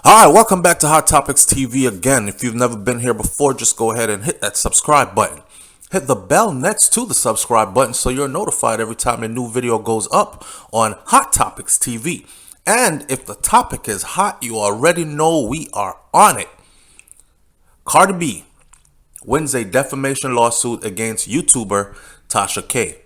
Alright, welcome back to Hot Topics TV again. If you've never been here before, just go ahead and hit that subscribe button. Hit the bell next to the subscribe button so you're notified every time a new video goes up on Hot Topics TV. And if the topic is hot, you already know we are on it. Cardi B wins a defamation lawsuit against YouTuber Tasha K.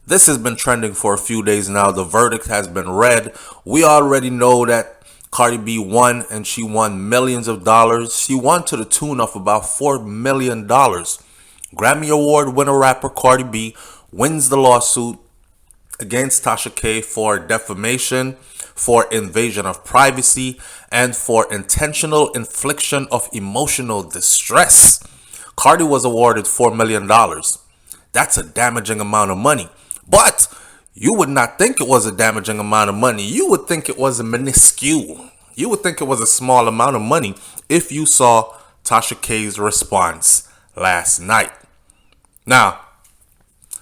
This has been trending for a few days now. The verdict has been read. We already know that Cardi B won, and she won millions of dollars. She won to the tune of about $4 million. Grammy Award winner rapper Cardi B wins the lawsuit against Tasha K for defamation, for invasion of privacy, and for intentional infliction of emotional distress. Cardi was awarded $4 million. That's a damaging amount of money. But you would not think it was a damaging amount of money. You would think it was a minuscule. You would think it was a small amount of money if you saw Tasha K's response last night. Now,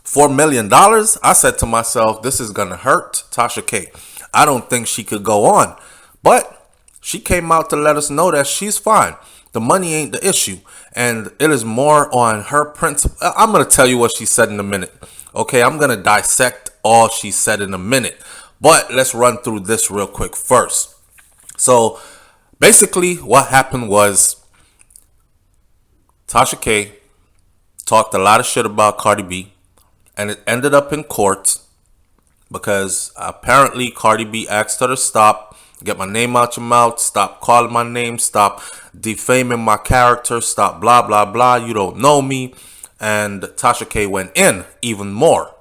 $4 million, I said to myself, this is going to hurt Tasha K. I don't think she could go on. But she came out to let us know that she's fine. The money ain't the issue. And it is more on her principle. I'm going to tell you what she said in a minute. Okay, I'm going to dissect all she said in a minute. But let's run through this real quick first. So basically what happened was Tasha K talked a lot of shit about Cardi B, and it ended up in court because apparently Cardi B asked her to stop, get my name out your mouth, stop calling my name, stop defaming my character, stop blah, blah, blah, you don't know me. And Tasha K went in even more.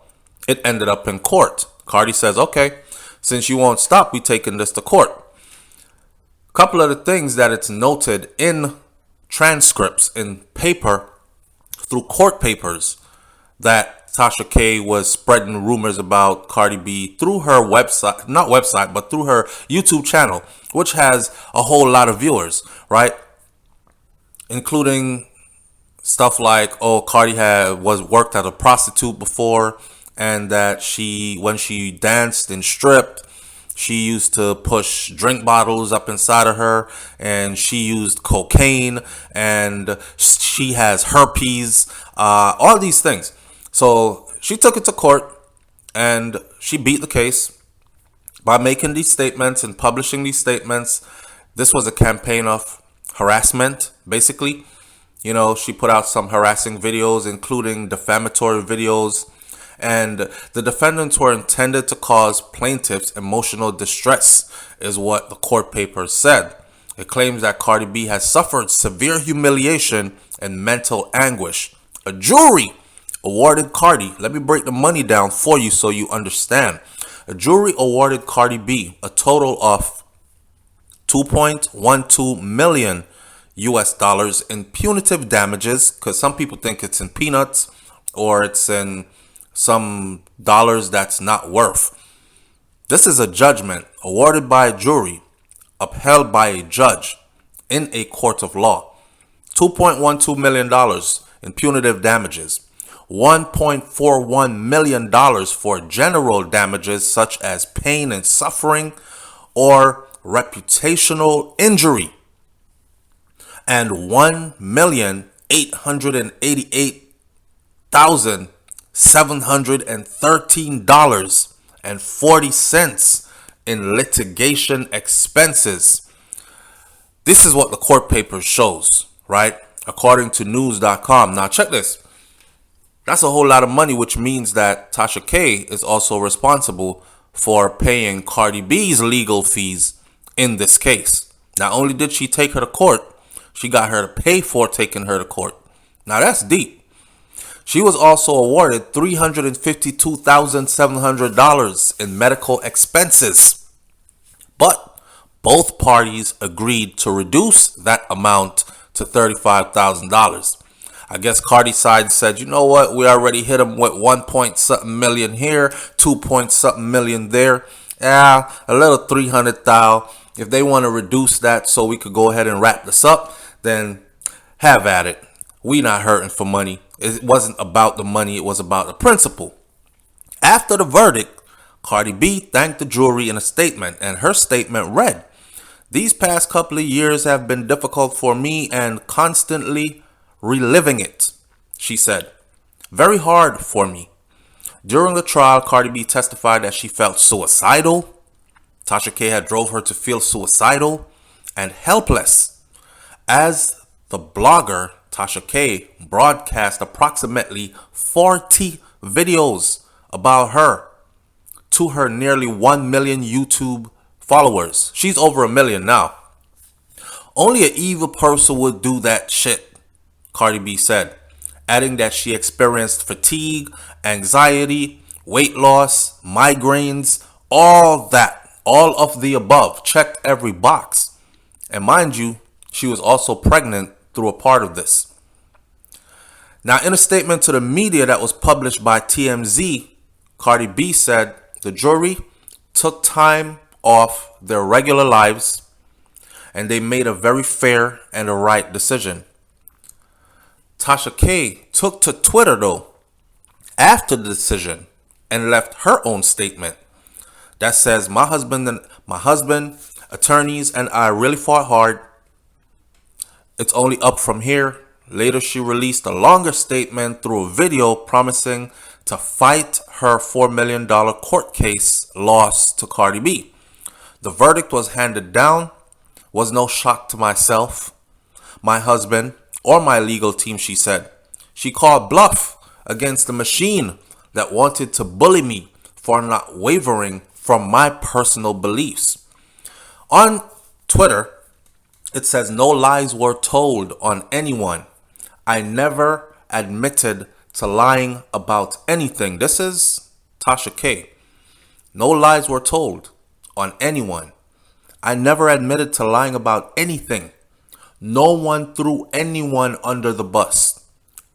It ended up in court. Cardi says, okay, since you won't stop, we taking this to court. A couple of the things that it's noted in transcripts, in paper, through court papers, that Tasha K was spreading rumors about Cardi B through her website, not website, but through her YouTube channel, which has a whole lot of viewers, right? Including stuff like, oh, Cardi was worked as a prostitute before, and that when she danced and stripped, she used to push drink bottles up inside of her, and she used cocaine, and she has herpes, all these things. So she took it to court, and she beat the case by making these statements and publishing these statements. This was a campaign of harassment, basically. You know, she put out some harassing videos, including defamatory videos, and the defendants were intended to cause plaintiffs emotional distress, is what the court papers said. It claims that Cardi B has suffered severe humiliation and mental anguish. A jury awarded Cardi, let me break the money down for you so you understand. A jury awarded Cardi B a total of $2.12 million US dollars in punitive damages, because some people think it's in peanuts or it's in some dollars that's not worth. This is a judgment awarded by a jury, upheld by a judge in a court of law. $2.12 million in punitive damages. $1.41 million for general damages such as pain and suffering or reputational injury. And $1,888,713.40 in litigation expenses. This is what the court paper shows, right? According to news.com. Now check this. That's a whole lot of money, which means that Tasha K is also responsible for paying Cardi B's legal fees in this case. Not only did she take her to court, she got her to pay for taking her to court. Now that's deep. She was also awarded $352,700 in medical expenses. But both parties agreed to reduce that amount to $35,000. I guess Cardi's side said, you know what, we already hit them with 1 point something million here, 2 point something million there. Yeah, a little 300,000. If they want to reduce that so we could go ahead and wrap this up, then have at it. We not hurting for money. It wasn't about the money. It was about the principle. After the verdict, Cardi B thanked the jury in a statement, and her statement read, These past couple of years have been difficult for me and constantly reliving it, she said. Very hard for me. During the trial, Cardi B testified that she felt suicidal. Tasha K had drove her to feel suicidal and helpless. As the blogger, Tasha K broadcast approximately 40 videos about her to her nearly 1 million YouTube followers. She's over 1 million now. Only an evil person would do that shit, Cardi B said, adding that she experienced fatigue, anxiety, weight loss, migraines, all that, all of the above, checked every box. And mind you, she was also pregnant through a part of this. Now, in a statement to the media that was published by TMZ, Cardi B said the jury took time off their regular lives and they made a very fair and a right decision. Tasha K took to Twitter, though, after the decision and left her own statement that says, my husband, attorneys, and I really fought hard. It's only up from here. Later, she released a longer statement through a video promising to fight her $4 million court case loss to Cardi B. The verdict was handed down. Was no shock to myself, my husband, or my legal team, she said. She called bluff against the machine that wanted to bully me for not wavering from my personal beliefs. On Twitter, it says, no lies were told on anyone. I never admitted to lying about anything. This is Tasha K. No lies were told on anyone. I never admitted to lying about anything. No one threw anyone under the bus.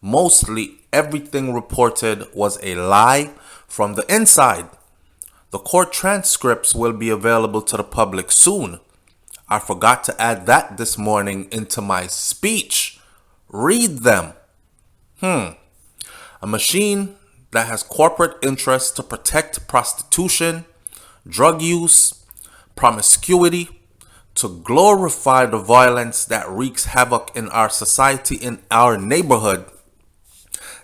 Mostly everything reported was a lie from the inside. The court transcripts will be available to the public soon. I forgot to add that this morning into my speech. Read them. A machine that has corporate interests to protect prostitution, drug use, promiscuity, to glorify the violence that wreaks havoc in our society, in our neighborhood.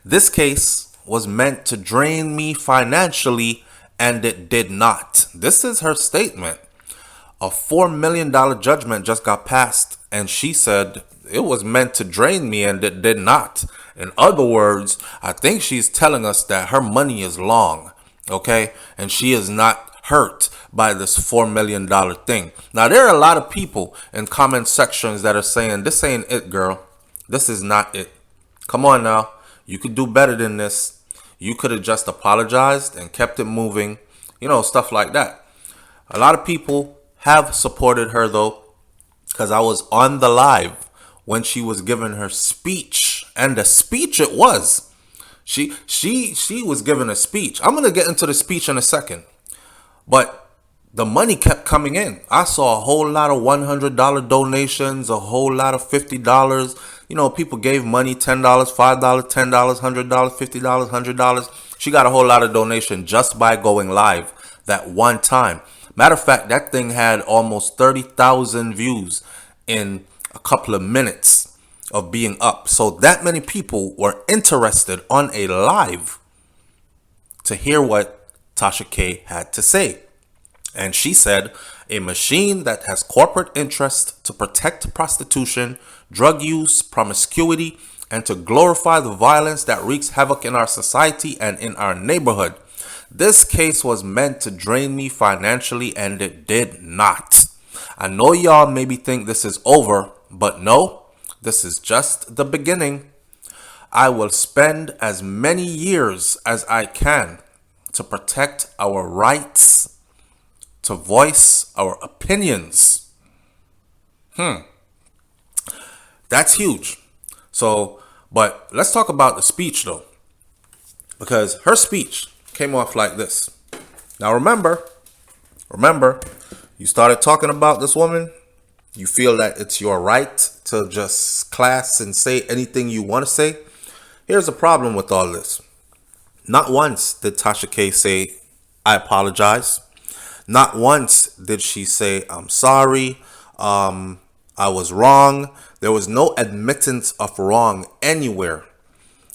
This case was meant to drain me financially, and it did not. This is her statement. A $4 million judgment just got passed, and she said it was meant to drain me, and it did not. In other words, I think she's telling us that her money is long, okay? And she is not hurt by this $4 million thing. Now, there are a lot of people in comment sections that are saying, this ain't it, girl. This is not it. Come on now. You could do better than this. You could have just apologized and kept it moving. You know, stuff like that. A lot of people have supported her, though, because I was on the live when she was giving her speech. And the speech it was. She was giving a speech. I'm going to get into the speech in a second. But the money kept coming in. I saw a whole lot of $100 donations, a whole lot of $50. You know, people gave money, $10, $5, $10, $100, $50, $100. She got a whole lot of donation just by going live that one time. Matter of fact, that thing had almost 30,000 views in a couple of minutes of being up. So that many people were interested on a live to hear what Tasha K had to say. And she said, a machine that has corporate interest to protect prostitution, drug use, promiscuity, and to glorify the violence that wreaks havoc in our society and in our neighborhood. This case was meant to drain me financially, and it did not. I know y'all maybe think this is over, but no, this is just the beginning. I will spend as many years as I can to protect our rights, to voice our opinions. That's huge. So, but let's talk about the speech though, because her speech came off like this. Now remember, you started talking about this woman. You feel that it's your right to just class and say anything you want to say. Here's the problem with all this. Not once did Tasha K say, I apologize. Not once did she say, I'm sorry. I was wrong. There was no admittance of wrong anywhere.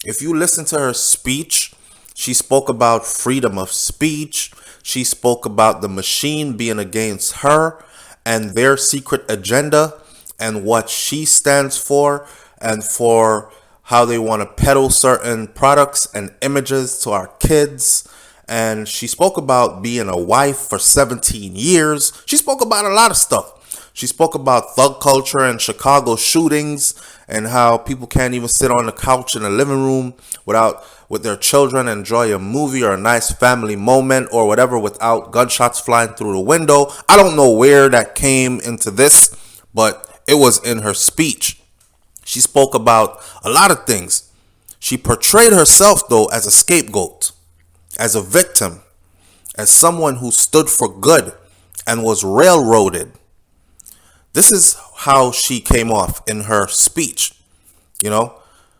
If you listen to her speech, she spoke about freedom of speech. She spoke about the machine being against her and their secret agenda and what she stands for and for how they want to peddle certain products and images to our kids. And she spoke about being a wife for 17 years. She spoke about a lot of stuff. She spoke about thug culture and Chicago shootings and how people can't even sit on the couch in the living room with their children and enjoy a movie or a nice family moment or whatever without gunshots flying through the window. I don't know where that came into this, but it was in her speech. She spoke about a lot of things. She portrayed herself, though, as a scapegoat, as a victim, as someone who stood for good and was railroaded. This is how she came off in her speech.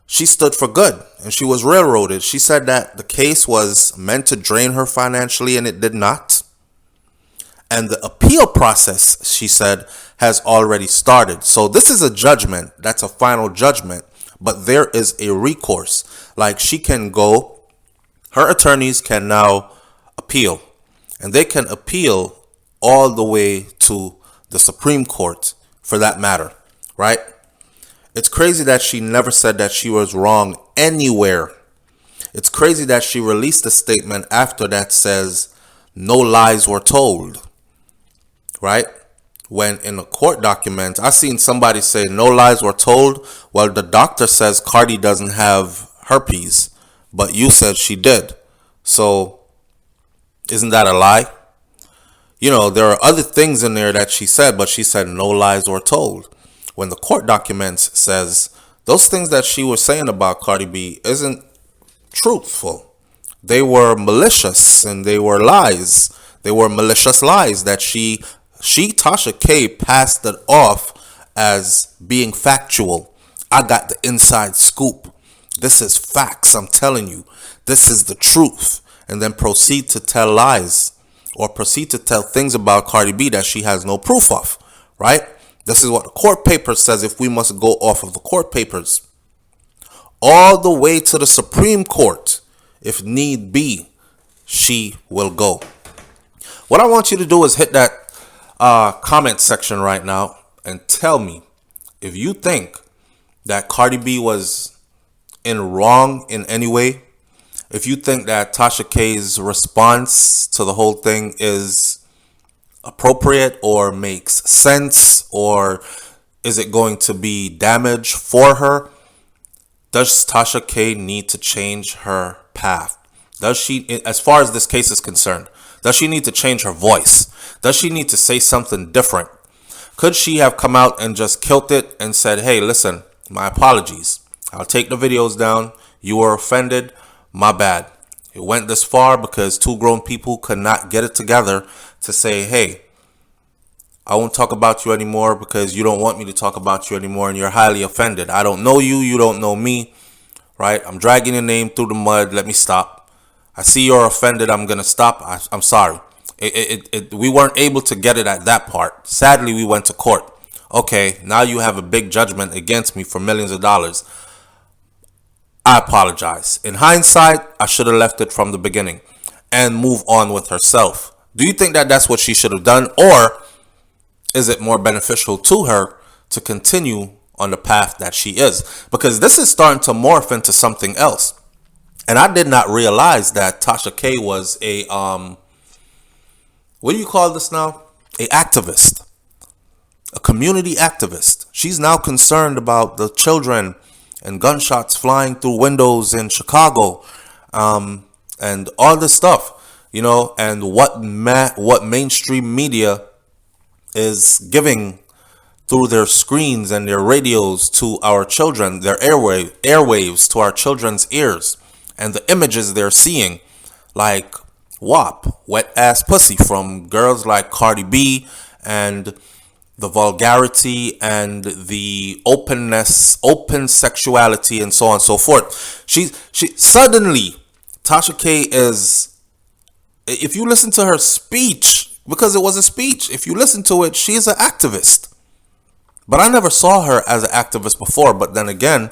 She stood for good and she was railroaded. She said that the case was meant to drain her financially and it did not. And the appeal process, she said, has already started. So this is a judgment. That's a final judgment. But there is a recourse. Like she can go, her attorneys can now appeal. And they can appeal all the way to the Supreme Court for that matter, right? It's crazy that she never said that she was wrong anywhere. It's crazy that she released a statement after that says no lies were told, right? When in the court documents, I seen somebody say no lies were told. Well, the doctor says Cardi doesn't have herpes, but you said she did. So isn't that a lie? There are other things in there that she said, but she said no lies were told. When the court documents says those things that she was saying about Cardi B isn't truthful. They were malicious and they were lies. They were malicious lies that she Tasha K passed it off as being factual. I got the inside scoop. This is facts. I'm telling you, this is the truth. And then proceed to tell lies. Or proceed to tell things about Cardi B that she has no proof of, right? This is what the court papers says if we must go off of the court papers. All the way to the Supreme Court, if need be, she will go. What I want you to do is hit that comment section right now and tell me if you think that Cardi B was in wrong in any way. If you think that Tasha K's response to the whole thing is appropriate or makes sense, or is it going to be damage for her? Does Tasha K need to change her path? Does she, as far as this case is concerned, does she need to change her voice? Does she need to say something different? Could she have come out and just killed it and said, hey, listen, my apologies. I'll take the videos down. You were offended. My bad. It went this far because two grown people could not get it together to say, hey, I won't talk about you anymore because you don't want me to talk about you anymore and you're highly offended. I don't know you. You don't know me, right? I'm dragging your name through the mud. Let me stop. I see you're offended. I'm going to stop. I'm sorry. We weren't able to get it at that part. Sadly, we went to court. Okay, now you have a big judgment against me for millions of dollars. I apologize. In hindsight, I should have left it from the beginning and move on with herself. Do you think that that's what she should have done? Or is it more beneficial to her to continue on the path that she is? Because this is starting to morph into something else. And I did not realize that Tasha K was a, what do you call this now? A activist. A community activist. She's now concerned about the children and gunshots flying through windows in Chicago, and all this stuff, and what mainstream media is giving through their screens and their radios to our children, their airwaves to our children's ears, and the images they're seeing, like WAP, wet ass pussy, from girls like Cardi B, and the vulgarity and the openness, open sexuality, and so on and so forth. She suddenly, Tasha K is, if you listen to her speech, because it was a speech, if you listen to it, she's an activist. But I never saw her as an activist before. But then again,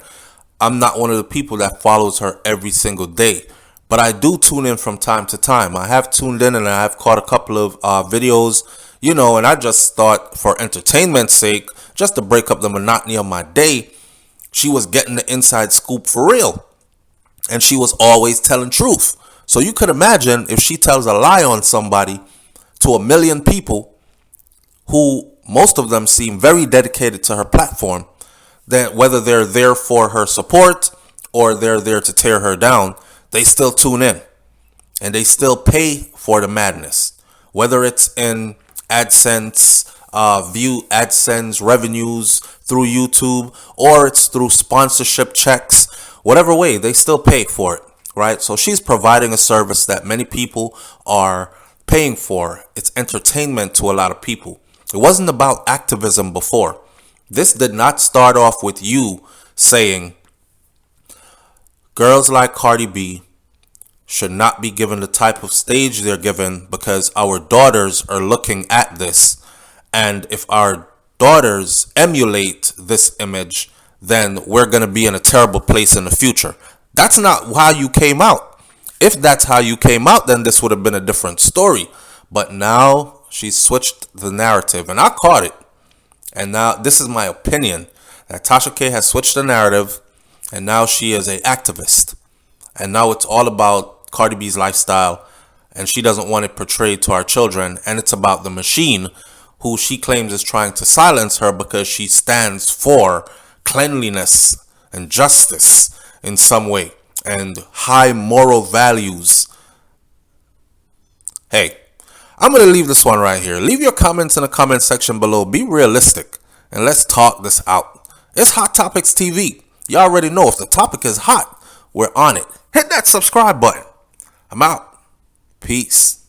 I'm not one of the people that follows her every single day. But I do tune in from time to time. I have tuned in and I have caught a couple of videos, and I just thought for entertainment's sake, just to break up the monotony of my day, she was getting the inside scoop for real. And she was always telling truth. So you could imagine if she tells a lie on somebody to 1 million people, who most of them seem very dedicated to her platform, then whether they're there for her support or they're there to tear her down, they still tune in and they still pay for the madness, whether it's in AdSense, AdSense revenues through YouTube, or it's through sponsorship checks. Whatever way, they still pay for it, right? So she's providing a service that many people are paying for. It's entertainment to a lot of people. It wasn't about activism before. This did not start off with you saying girls like Cardi B should not be given the type of stage they're given because our daughters are looking at this. And if our daughters emulate this image, then we're going to be in a terrible place in the future. That's not how you came out. If that's how you came out, then this would have been a different story. But now she's switched the narrative, and I caught it. And now this is my opinion, that Tasha K has switched the narrative, and now she is an activist. And now it's all about Cardi B's lifestyle, and she doesn't want it portrayed to our children. And it's about the machine, who she claims is trying to silence her because she stands for cleanliness and justice in some way and high moral values. Hey, I'm going to leave this one right here. Leave your comments in the comment section below. Be realistic and let's talk this out. It's Hot Topics TV. You already know if the topic is hot, we're on it. Hit that subscribe button. I'm out. Peace.